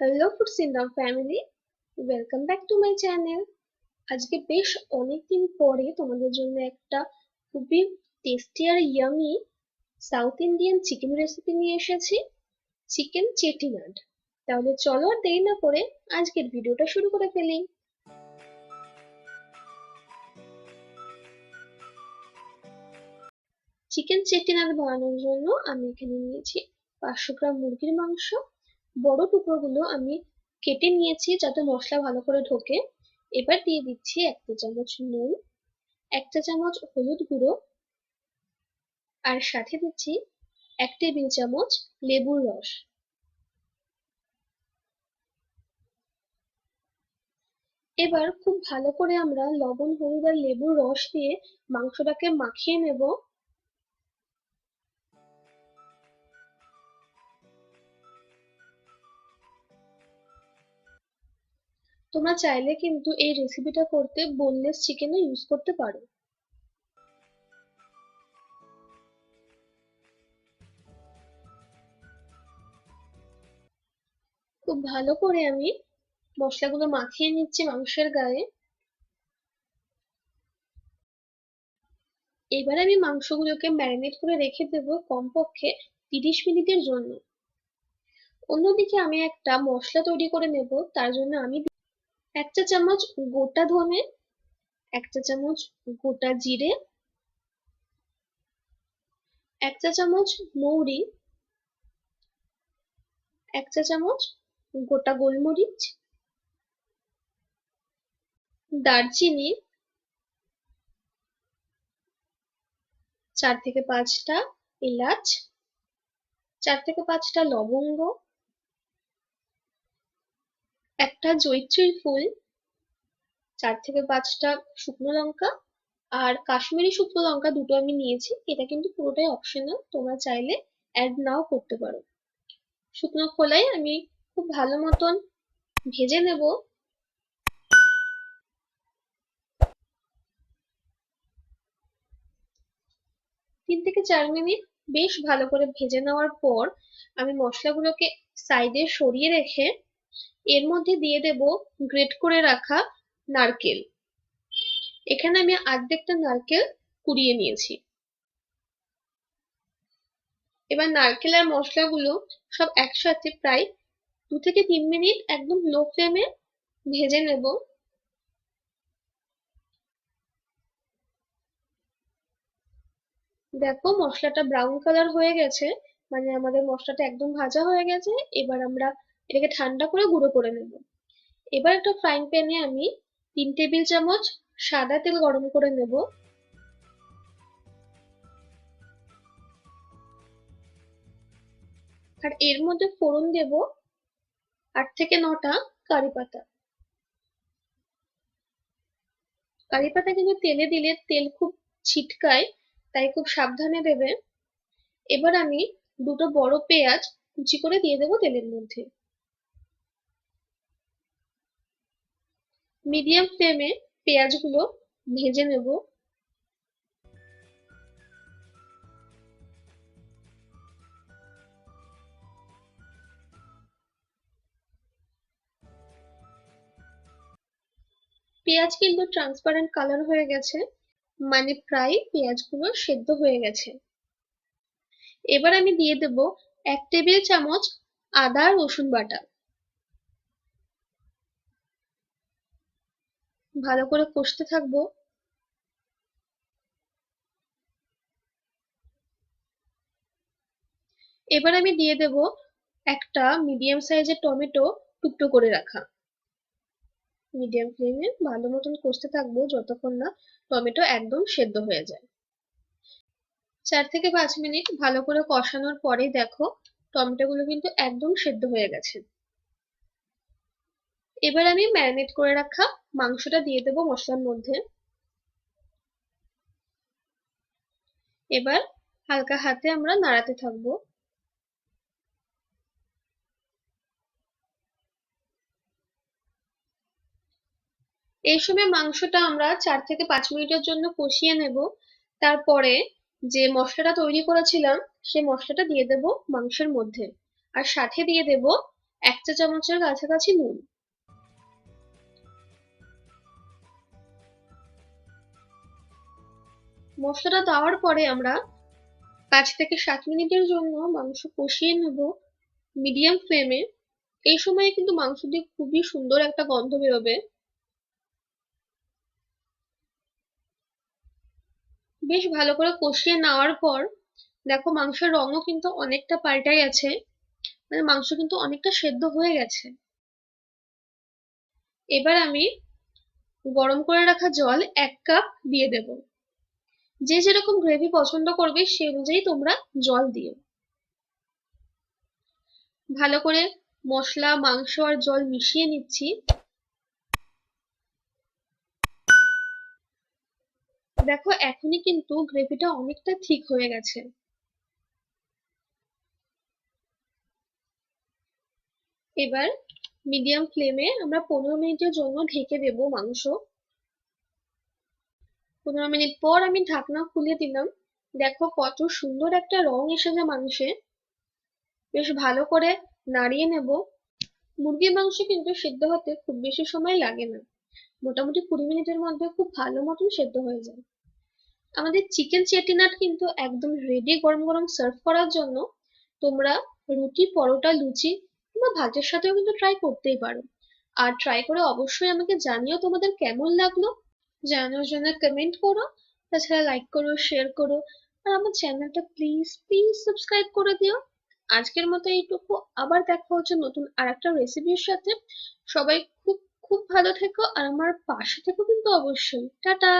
Hello ফুডসিন্ডাম family, welcome back to my channel. আজকে বেশ অনেকদিন পরে তোমাদের জন্য একটা খুবই টেস্টি আর yummy south Indian chicken recipe নিয়ে এসেছি, চিকেন চেটিনাড। তাহলে চলো আর দেরি না করে আজকের ভিডিওটা শুরু করে ফেলি। চিকেন চেটিনাড বানানোর জন্য আমি এখানে নিয়েছি 500 গ্রাম মুরগির মাংস। বড় টুকরোগুলো আমি কেটে নিয়েছি যাতে মশলা ভালো করে ঢোকে। এবার দিয়ে দিচ্ছি 1 চা চামচ নুন, 1 চা চামচ হলুদ গুঁড়ো, আর সাথে দিচ্ছি 1 টেবিল চামচ লেবুর রস। এবার খুব ভালো করে আমরা লবণ, হলুদ আর লেবুর রস দিয়ে মাংসটাকে মাখিয়ে নেব। তোমরা চাইলে কিন্তু এই রেসিপিটা করতে বোনলেস চিকেনও ইউজ করতে পারো। খুব ভালো করে আমি মশলাগুলো মাখিয়ে নিচ্ছি মাংসের গায়ে। এবার আমি মাংসগুলোকে ম্যারিনেট করে রেখে দেবো কমপক্ষে 30 মিনিটের জন্য। অন্যদিকে আমি একটা মশলা তৈরি করে নেব। তার জন্য আমি 1 চা চামচ গোটা ধনে, 1 চা চামচ গোটা জিরে, 1 চা চামচ মৌরি, 1 চা চামচ গোটা গোলমরিচ, দারচিনি, 4 থেকে 5টা এলাচ, 4 থেকে 5টা লবঙ্গ, একটা জয়িত্রী ফুল, 4 থেকে 5টা শুকনো লঙ্কা, আর কাশ্মীরি শুকনো লঙ্কা দুটো আমি নিয়েছি। এটা কিন্তু পুরোটাই অপশনাল, তোমরা চাইলে অ্যাড নাও করতে পারো। শুকনো খোলায় আমি খুব ভালো মতন ভেজে নেব। 3 থেকে 4 মিনিট বেশ ভালো করে ভেজে নেওয়ার পর আমি মশলাগুলোকে সাইডে সরিয়ে রেখে এর মধ্যে দিয়ে দেব গ্রেট করে রাখা নারকেল। এখানে আমি অর্ধেকটা নারকেল কুড়িয়ে নিয়েছি। এবার নারকেল আর মশলাগুলো সব একসাথে প্রায় 2 থেকে 3 মিনিট একদম লো ফ্লেমে ভেজে নেব। দেখো মশলাটা ব্রাউন কালার হয়ে গেছে, মানে আমাদের মশলাটা একদম ভাজা হয়ে গেছে। এবার আমরা এটাকে ঠান্ডা করে গুঁড়ো করে নেব। এবার একটা ফ্রাইং প্যানে আমি 3 টেবিল চামচ সাদা তেল গরম করে নেব। আর এর মধ্যে ফোড়ন দেব 8 থেকে 9টা কারি পাতা। কারি পাতা কিন্তু তেলে দিলে তেল খুব ছিটকায়, তাই খুব সাবধানে দেবে। এবার আমি দুটো বড় পেঁয়াজ কুচি করে দিয়ে দেবো তেলের মধ্যে। মিডিয়াম ফ্লেমে পেঁয়াজগুলো ভেজে নেব। পেঁয়াজ কিন্তু ট্রান্সপারেন্ট কালার হয়ে গেছে, মানে প্রায় পেঁয়াজগুলো সেদ্ধ হয়ে গেছে। এবার আমি দিয়ে দেব 1 টেবিল চামচ আদা রসুন বাটা। ভালো করে কষতে থাকবো। এবার আমি দিয়ে দেব একটা মিডিয়াম সাইজের টমেটো টুকরো করে রাখা। মিডিয়াম ফ্লেমে ভালো মতন কষতে থাকবো যতক্ষণ না টমেটো একদম সেদ্ধ হয়ে যায়। 4 থেকে 5 মিনিট ভালো করে কষানোর পরেই দেখো টমেটো গুলো কিন্তু একদম সেদ্ধ হয়ে গেছে। এবার আমি ম্যারিনেট করে রাখা মাংসটা দিয়ে দেবো মশলার মধ্যে। এবার হালকা হাতে আমরা নাড়াতে থাকবো। এই সময় মাংসটা আমরা 4 থেকে 5 মিনিটের জন্য কষিয়ে নেব। তারপরে যে মশলাটা তৈরি করেছিলাম সেই মশলাটা দিয়ে দেব মাংসের মধ্যে, আর সাথে দিয়ে দেব 1 চা চামচের কাছাকাছি নুন। মশলাটা দেওয়ার পরে আমরা 5 থেকে 7 মিনিটের জন্য মাংস কষিয়ে নেব মিডিয়াম ফ্লেমে। এই সময় কিন্তু মাংস দিয়ে খুবই সুন্দর একটা গন্ধ বেরোবে। বেশ ভালো করে কষিয়ে নেওয়ার পর দেখো মাংসের রঙও কিন্তু অনেকটা পাল্টে গেছে, মানে মাংস কিন্তু অনেকটা সেদ্ধ হয়ে গেছে। এবার আমি গরম করে রাখা জল 1 কাপ দিয়ে দেব। যে যেরকম গ্রেভি পছন্দ করবে সেই অনুযায়ী তোমরা জল দিও। ভালো করে মশলা মাংস আর জল মিশিয়ে নিচ্ছি। দেখো এখনই কিন্তু গ্রেভিটা অনেকটা ঠিক হয়ে গেছে। এবার মিডিয়াম ফ্লেমে আমরা 15 মিনিটের জন্য ঢেকে দেব মাংস। 15 মিনিট পর আমি ঢাকনা খুলে দিলাম। দেখো কত সুন্দর একটা রং এসেছে মাংসে। বেশ ভালো করে নাড়িয়ে নেব। মুরগির মাংস কিন্তু সেদ্ধ হতে খুব বেশি সময় লাগে না, মোটামুটি 20 মিনিটের মধ্যে খুব ভালো মতন সেদ্ধ হয়ে যায়। আমাদের চিকেন চেটিনাট কিন্তু একদম রেডি গরম গরম সার্ভ করার জন্য। তোমরা রুটি পরোটা লুচি কিংবা ভাতের সাথেও কিন্তু ট্রাই করতেই পারো। আর ট্রাই করে অবশ্যই আমাকে জানিও তোমাদের কেমন লাগলো। জানানোর জন্য কমেন্ট করো, তাছাড়া লাইক করো, শেয়ার করো, আর আমার চ্যানেলটা প্লিজ প্লিজ সাবস্ক্রাইব করে দিও। আজকের মতো এইটুকু, আবার দেখা হচ্ছে নতুন আরেকটা রেসিপির সাথে। সবাই খুব খুব ভালো থেকো আর আমার পাশে থেকো কিন্তু অবশ্যই। টাটা।